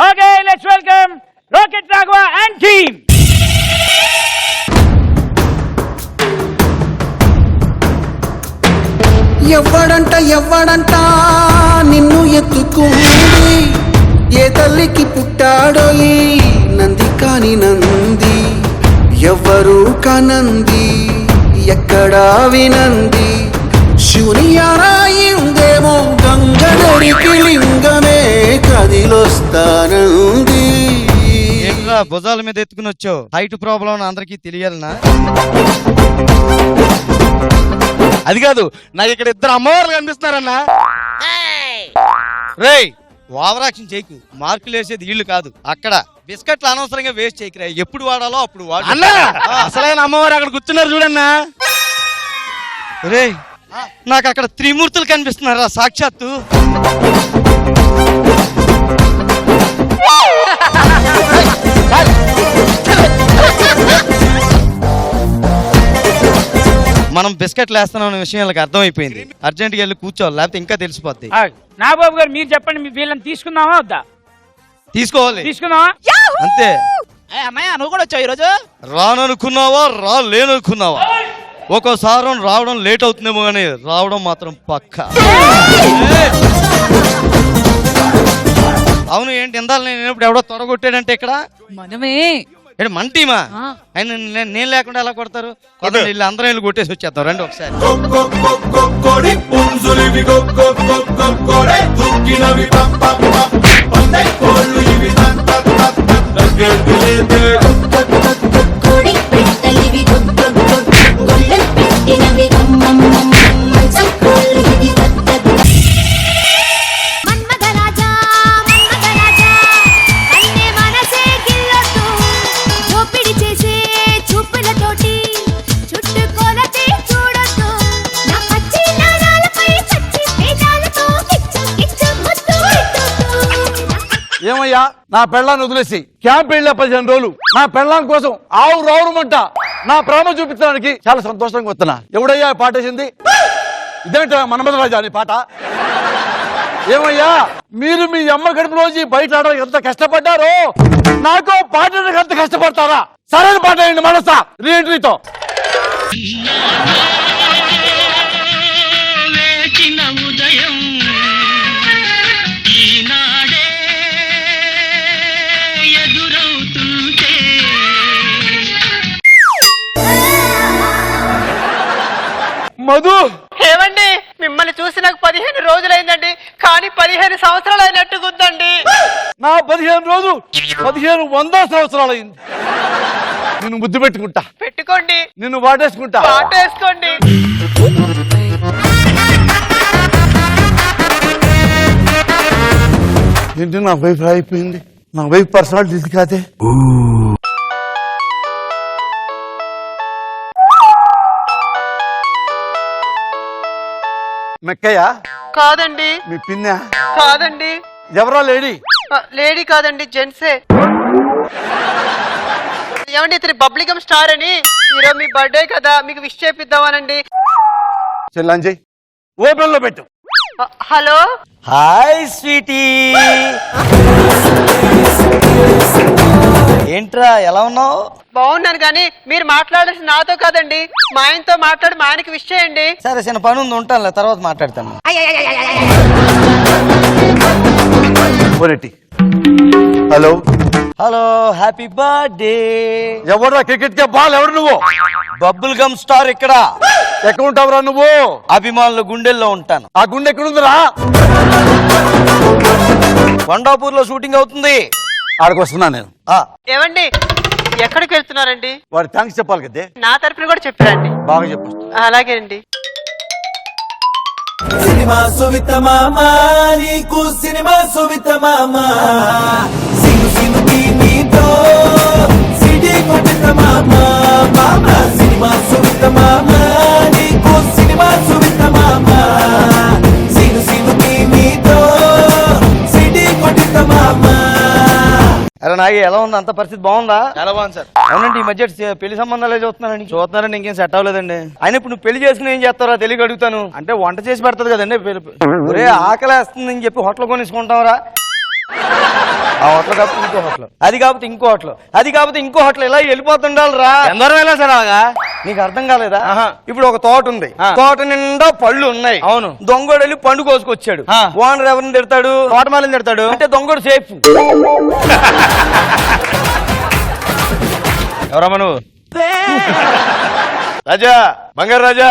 Okay let's welcome rocket Raghava and team. ఎవ్వడంట నిన్ను ఎత్తుకుంది, ఏ తల్లికి పుట్టాడో ఈ నంది కాని నంది, ఎవ్వరు కనంది ఎక్కడా వినంది, శూన్యరాయిందేమో గంగనరికి లింగమే కదిలొస్తానంది. ఏంట్రా భుజాల మీద ఎత్తుకుని వచ్చావు? హైట్ ప్రాబ్లం అందరికీ తెలియాలనా? అది కాదు, నాకు ఇక్కడ ఇద్దరు అమ్మవార్లు కనిపిస్తున్నారన్నా. రేయ్ ఓవరాక్షన్ చేయకు, మార్కులు వేసేది వీళ్ళు కాదు. అక్కడ బిస్కెట్లు అనవసరంగా వేస్ట్ చేయకురా, ఎప్పుడు వాడాలో అప్పుడు వాడు. అన్నా అసలైన అమ్మవారు అక్కడ కూర్చున్నారు చూడన్నా. రేయ్ నాకు అక్కడ త్రిమూర్తులు కనిపిస్తున్నారా సాక్షాత్తు. మనం బిస్కెట్లు వేస్తున్నాం అనే విషయం వాళ్ళకి అర్థమైపోయింది. అర్జెంట్గా వెళ్ళి కూర్చోవాలి, లేకపోతే ఇంకా తెలిసిపోద్ది. నాగబాబు గారు మీరు చెప్పండి, మీ వీళ్ళని తీసుకుందామా వద్దా? తీసుకోవాలి, తీసుకుందామా అంతే. అమ్మాయి నువ్వు కూడా వచ్చావు ఈరోజు? రాననుకున్నావా రాలేననుకున్నావా, ఒక్కోసారి రావడం లేట్ అవుతుందేమో కానీ రావడం మాత్రం పక్కా. అవును ఏంటి ఇందాల నేను ఇప్పుడు ఎవడో తొడగొట్టాడంటే ఇక్కడ మనమే ఏంటి మన టీమా? ఆయన నేను లేకుండా ఎలా కొడతారు? వీళ్ళు అందరం వెళ్ళి కొట్టేసి వచ్చేద్దాం రండి ఒకసారి. ఏమయ్యా, నా పెళ్ళాన్ని వదిలేసి క్యాంప్ వెళ్ళే 15 రోజులు నా పెళ్ళాం కోసం ఆవు రావడమంట నా ప్రేమ చూపించడానికి చాలా సంతోషంగా వస్తున్నా. ఎవడయ్యా పాట వేసింది? ఇదేంట మన్మథ రాజా అని పాట? ఏమయ్యా, మీరు మీ అమ్మ గడుపులోంచి బయట ఆడడానికి ఎంత కష్టపడ్డారో నాకు పాట ఎంత కష్టపడతారా? సరైన పాట వేయండి మనసా రీఎంట్రీతో. మధు, ఏమండి మిమ్మల్ని చూసి నాకు 15 రోజులైందండి, కానీ 15 సంవత్సరాలు అయినట్టుకుందండి. నా 15 రోజులు 1500 సంవత్సరాలైంది. నిన్ను ముద్దు పెట్టుకుంటా, పెట్టుకోండి. నిన్ను వాటేసుకుంటా, వాటేసుకోండి. ఏంటి నా వైఫ్ అయిపోయింది? నా వైఫ్ పర్సనాలిటీ ఇది కాదే. మెక్కయ్య కాదండి. మీ పిన్న కాదండి. ఎవరా లేడీ? లేడీ కాదండి, జెంట్సే. ఏమండి ఇతని బబ్లిగమ్ స్టార్ అని, ఈరోజు మీ బర్త్డే కదా, మీకు విష్ చేపిద్దామనండి. చెల్లంజీ ఓపెన్ లో పెట్టు. హలో హాయ్ స్వీటీ, ఏంట్రా ఎలా ఉన్నావు? బాగున్నాను, కానీ మీరు మాట్లాడాల్సిన నాతో కాదండి, మా ఆయనతో మాట్లాడి మా ఆయనకి విష్ చేయండి. సరే చిన్న పని ఉంది, ఉంటాను, తర్వాత మాట్లాడతాను. Hello hello, happy birthday. ఎవరా క్రికెట్ కే బాల్? ఎవరు నువ్వు? Bubble gum star. ఇక్కడ ఎక్కడ ఉంటావురా నువ్వు? అభిమానుల గుండెల్లో ఉంటాను. ఆ గుండె ఎక్కడుందిరా? కొండాపూర్ లో షూటింగ్ అవుతుంది, ఆడికి వస్తున్నా నేను. ఏమండి ఎక్కడికి వెళ్తున్నారండి? వాడు థ్యాంక్స్ చెప్పాలి కదే. నా తరపున కూడా చెప్పారండి. బాగా చెప్పు. అలాగే అండి. సినిమా సువిత మామా, నీకు సినిమా సువిత మామా, సిను సినుకి నీతో సిటీ కొట్టిత మామా, మామా సినిమా సువిత మామా, నీకు సినిమా సువిత మామా, సిను సినుకి నీతో సిటీ కొట్టిత మామా. అరే నాగి ఎలా ఉంది? అంత పరిస్థితి బాగుందా? చాలా బాగుంది సార్. అవునండి, ఈ మధ్య పెళ్లి సంబంధాలే చూస్తున్నారండి ఇంకేం సెట్ అవ్వలేదండి. అయినా ఇప్పుడు నువ్వు పెళ్లి చేసుకుని ఏం చేస్తారా తెలియక అడుగుతాను. అంటే వంట చేసి పెడతారు కదండి. ఒరే ఆకలేస్తుందని చెప్పి హోటల్ కొనేసుకుంటావరా? ఆ హోటల్ కాకపోతే ఇంకో హోటల్, అది కాకపోతే ఇంకో హోటల్, అది కాకపోతే ఇంకో హోటల్, ఇలా వెళ్ళిపోతుండాలిరా. ఎందరూ వెళ్ళా సార్ అలాగా? నీకు అర్థం కాలేదా? ఆహా. ఇప్పుడు ఒక తోట ఉంది, ఆ. తోట నిండా పళ్ళు ఉన్నాయి. అవును. దొంగోడు వెళ్ళి పండు కోసుకొచ్చాడు. ఆ. ఓనర్ ఎవరిని తిడతాడు? తోటమాలని తిడతాడు. అంటే దొంగోడు సేఫ్. ఎవరమ్మా నువ్వు? రాజా, బంగారు రాజా,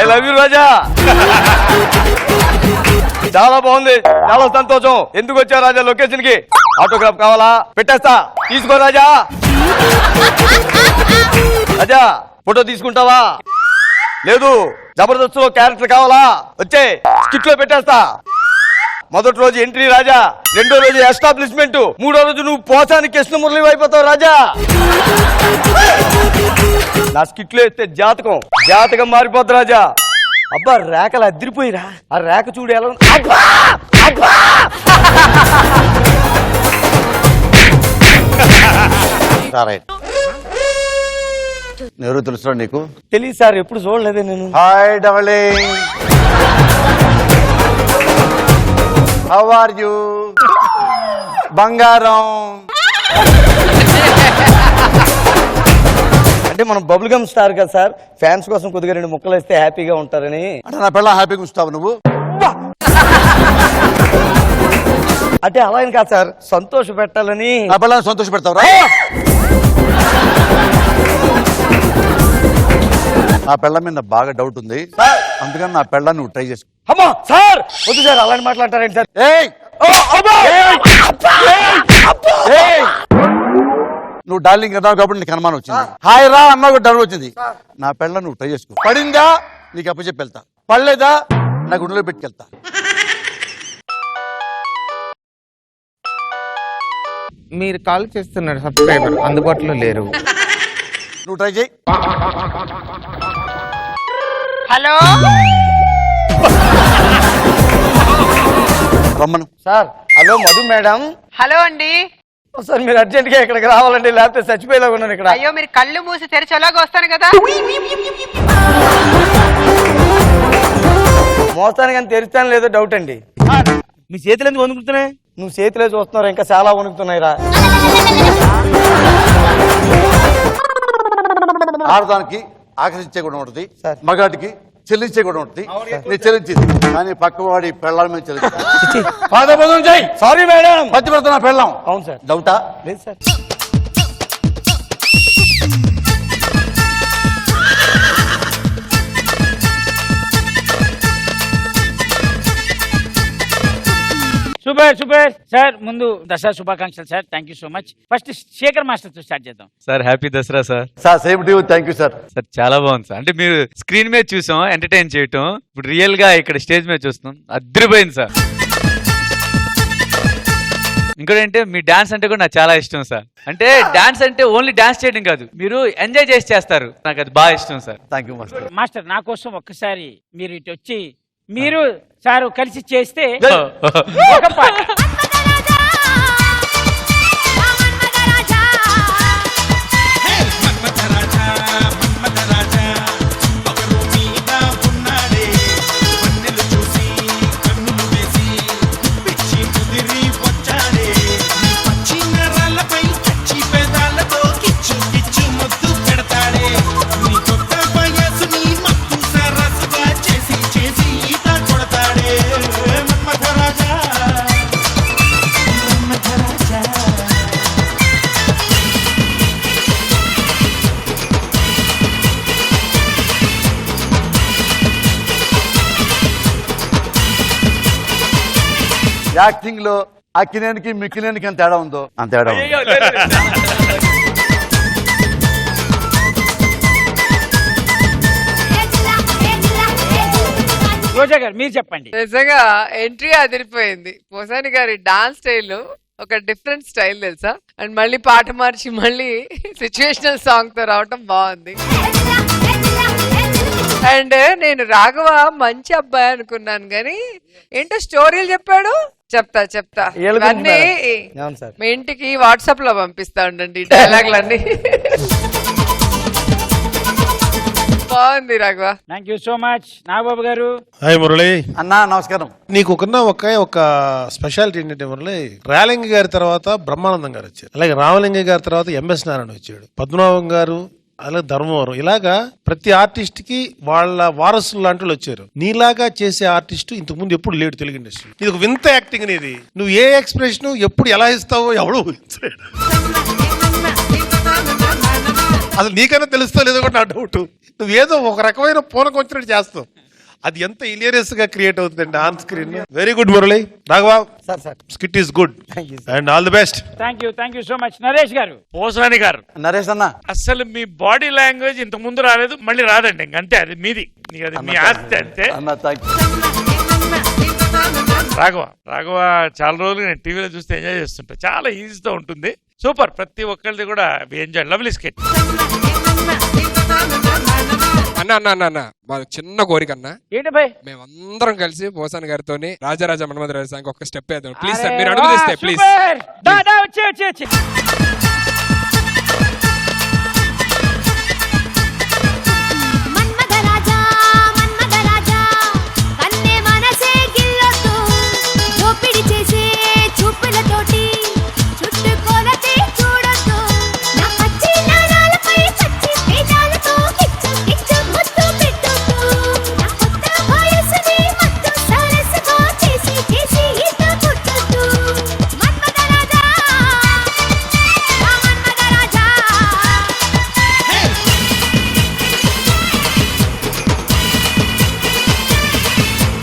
ఐ లవ్ యూ రాజా. చాలా బాగుంది, చాలా సంతోషం. ఎందుకు వచ్చా రాజా లొకేషన్ కి? ఆటోగ్రాఫ్ కావాలా? పెట్టేస్తా, తీసుకో రాజా. రాజా ఫోటో తీసుకుంటావా? లేదు. జబర్దస్త్ లో క్యారెక్టర్ కావాలా? వచ్చే స్కిట్ లో పెట్టేస్తా. మొదటి రోజు ఎంట్రీ రాజా, రెండో రోజు ఎస్టాబ్లిష్మెంట్, మూడో రోజు నువ్వు పోసానికి కృష్ణమురళి అయిపోతావు రాజా. నా స్కిట్ లో ఎత్తే జాతకం మారిపోద్ది రాజా. అబ్బా రేఖలు అదిరిపోయిరా, ఆ రేఖ చూడు ఎలా ఉంది. అబ్బా! అబ్బా! ఎవరు తెలుసా నీకు? తెలియదు సార్, ఎప్పుడు చూడలేదే నేను. Hi darling, how are you బంగారం? అంటే మనం బబుల్ గమ్ స్టార్ కదా సార్, ఫ్యాన్స్ కోసం కొద్దిగా 2 ముక్కలు వేస్తే హ్యాపీగా ఉంటారని. అంటే నా పిల్ల హ్యాపీగా ఉంచుతావు నువ్వు? అంటే అలా అని కాదు సార్, సంతోష పెట్టాలని. నా పిల్లని సంతోష పెడతావురా? నా పిల్ల మీద నాకు బాగా డౌట్ ఉంది, అందుకని నా పిల్లని నువ్వు ట్రై చేసుకో. అమ్మా సార్, వద్దు సార్, అలాంటి మాట్లాడతారండి సార్. ఏయ్! ఏయ్! నువ్వు డార్లింగ్ అన్నావు కాబట్టి నీకు అనుమానం వచ్చింది. హాయ్ రా అన్నావు డర్ వచ్చింది. నా పిల్ల నువ్వు ట్రై చేసుకో. పడిందా నీకు అప్పచెప్పి వెళ్తా, పడలేదా నా గుండెలో పెట్టుకెళ్తా. మీరు కాల్ చేస్తున్నారు సబ్స్క్రైబర్ అందుబాటులో లేరు. నువ్వు ట్రై చేయి. హలో రమ్మను. Sir hello Madhu madam. Hello అండి. సార్ మీరు అర్జెంట్ గా ఇక్కడికి రావాలండి, లేకపోతే చచ్చిపోయేలాగా ఉన్నాను ఇక్కడ. అయ్యో మీరు కళ్ళు మూసి తెరిచేలాగా వస్తాను కదా. మోస్తాను కానీ తెరుస్తాను లేదో డౌట్ అండి. మీ చేతులు ఎందుకు వణుకుతున్నాయి? నువ్వు చేతిలో చూస్తున్నారా, ఇంకా చాలా వణుకుతున్నాయిరా. ఆడదానికి ఆకర్షించే కూడా ఉంటుంది, సార్. మగాడికి చెల్లించే కూడా ఉంటుంది. నీ చెల్లించింది కానీ పక్కవాడి పెళ్ళాల మీద చెల్లించింది. పాదబోధం చేయి. Sorry madam. పచ్చిపడుతున్నా పెళ్ళాం. అవును సార్. డౌటా? లేదు సార్. Super super sir. ముందు దసరా శుభాకాంక్షలు sir. Thank you so much. First Shekhar master తో స్టార్ట్ చేద్దాం. Sir happy Dasara sir. Sir same to you. Thank you sir. Sir చాలా బాగుంది సార్. అంటే మీరు స్క్రీన్ మీద చూసాం ఎంటర్టైన్ చేయటం, ఇప్పుడు రియల్ గా ఇక్కడ స్టేజ్ మీద చూస్తున్నాం, అద్దరిపోయింది సార్. ఇంకోటి అంటే మీ డాన్స్ అంటే కూడా నాకు చాలా ఇష్టం సార్. అంటే డాన్స్ అంటే ఓన్లీ డాన్స్ చేయడం కాదు, మీరు ఎంజాయ్ చేసి చేస్తారు, నాకు అది బాగా ఇష్టం sir. Thank you master. Master నా కోసం ఒక్కసారి మీరు ఇటు వచ్చి మీరు సారు కలిసి చేస్తే ఒక పాట. యాక్టింగ్ లో అక్కినేనికి మిక్కినేనికి ఎంత తేడా ఉందో అంత తేడా ఉంది. రోజా గారు మీరు చెప్పండి. నిజంగా ఎంట్రీ అదిరిపోయింది. పోసాని గారి డాన్స్ స్టైల్ ఒక డిఫరెంట్ స్టైల్ తెలుసా. అండ్ మళ్ళీ పాట మార్చి మళ్ళీ సిచ్యువేషనల్ సాంగ్ తో రావటం బాగుంది. అండ్ నేను రాఘవ మంచి అబ్బాయి అనుకున్నాను కానీ ఏంటో స్టోరీలు చెప్పాడు. చెప్తా ఇవన్నీ అవును సార్. మీ ఇంటికి వాట్సాప్ లో పంపిస్తా ఉండండి డైలాగులన్నీ. బాగుంది Raghava. Thank you so much Nagababu గారు. హాయ్ మురళి. అన్నా నమస్కారం. నీకు ఒక స్పెషాలిటీ ఏంటంటే మురళి, రాలింగ గారి తర్వాత బ్రహ్మానందం గారు వచ్చారు, అలాగే రామలింగ గారి తర్వాత ఎంఎస్ నారాయణ వచ్చాడు, పద్మనాభం గారు, అలాగే ధర్మవరం, ఇలాగా ప్రతి ఆర్టిస్ట్ కి వాళ్ళ వారసులు లాంటి వాళ్ళు వచ్చారు. నీలాగా చేసే ఆర్టిస్ట్ ఇంతకు ముందు ఎప్పుడు లేడు తెలుగు ఇండస్ట్రీ. ఇది ఒక వింత యాక్టింగ్ అనేది. నువ్వు ఏ ఎక్స్ప్రెషన్ ఎప్పుడు ఎలా ఇస్తావో ఎవడో ఊహించలేడు. అసలు నీకైనా తెలుస్తా లేదో కూడా నా డౌట్. నువ్వేదో ఒక రకమైన పూనకు వచ్చినట్టు చేస్తావు. అది ఎంత ఇలియరియస్ గా క్రియేట్ అవుతుందండి on screen. Very good Murali. Raghava skit is good and all the best. Thank you so much Naresh గారు. పోసాని గారు, నరేష్ అన్న, అసలు మీ బాడీ లాంగ్వేజ్ ఇంత ముందు రాలేదు, మళ్ళీ రాదండి. ఇంకంతే, అది మీది, అది మీ ఆస్తి అంతే. అన్న థ్యాంక్ రాఘవ చాలా రోజులు నేను టీవీలో చూస్తే ఎంజాయ్ చేస్తుంటా. చాలా ఈజీతో ఉంటుంది. సూపర్. ప్రతి ఒక్కరిది కూడా ఎంజాయ్. Lovely sketch. అన్న మా చిన్న కోరిక అన్న, ఏంటి భయ్? మేమందరం కలిసి పోసాని గారితో రాజారాజా మన్మధరాజు సాంగ్ ఒక స్టెప్ వేద్దాం ప్లీజ్ సార్. మీరు అడుగులిస్తే ప్లీజ్. వచ్చే